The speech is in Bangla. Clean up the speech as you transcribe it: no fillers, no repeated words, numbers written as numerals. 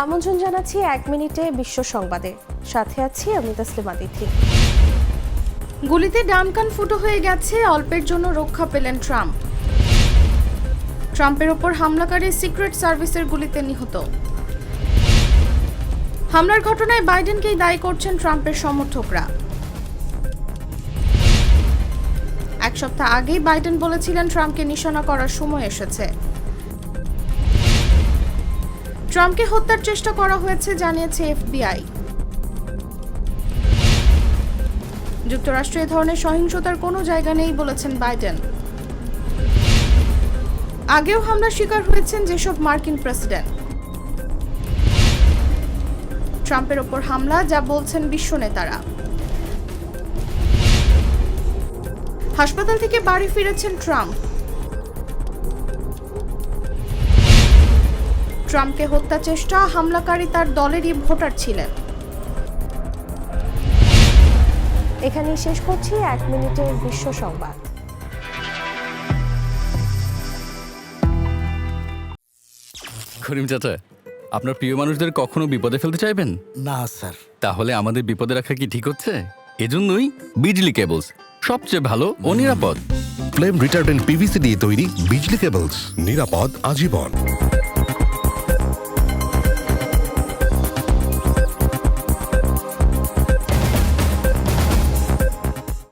আমন্ত্রণ জানাচ্ছি ১ মিনিটে বিশ্ব সংবাদে, সাথে আছি আমি তাসলিমা তিথি। গুলিতে ডান কান ফুটো হয়ে গেছে, অল্পের জন্য রক্ষা পেলেন ট্রাম্প। ট্রাম্পের ওপর হামলাকারী সিক্রেট সার্ভিসের গুলিতে নিহত। হামলার ঘটনায় বাইডেনকেই দায়ী করছেন ট্রাম্পের সমর্থকরা। এক সপ্তাহ আগেই বাইডেন বলেছিলেন ট্রাম্পকে নিশানা করার সময় এসেছে। ট্রাম্পকে হত্যার চেষ্টা করা হয়েছে জানিয়েছে এফবিআই। যুক্তরাষ্ট্রে এ ধরনের সহিংসতার কোনো জায়গা নেই বলেছেন বাইডেন। আগেও হামলার শিকার হয়েছেন যেসব মার্কিন প্রেসিডেন্ট। ট্রাম্পের ওপর হামলা, যা বলছেন বিশ্ব নেতারা। হাসপাতাল থেকে বাড়ি ফিরেছেন ট্রাম্প। ট্রাম্পকে হত্যা চেষ্টা, হামলাকারী তার দলেরই ভোটার ছিলেন। এখানেই শেষ করছি ১ মিনিটের বিশ্ব সংবাদ। করিম চাচা, আপনার প্রিয় মানুষদের কখনো বিপদে ফেলতে চাইবেন না স্যার। তাহলে আমাদের বিপদে রাখা কি ঠিক হচ্ছে? এজন্যই বিজলি কেবলস সবচেয়ে ভালো ও নিরাপদ। ফ্লেম রিটার্ডেন্ট পিভিসি দিয়ে তৈরি বিজলি কেবলস, নিরাপদ আজীবন।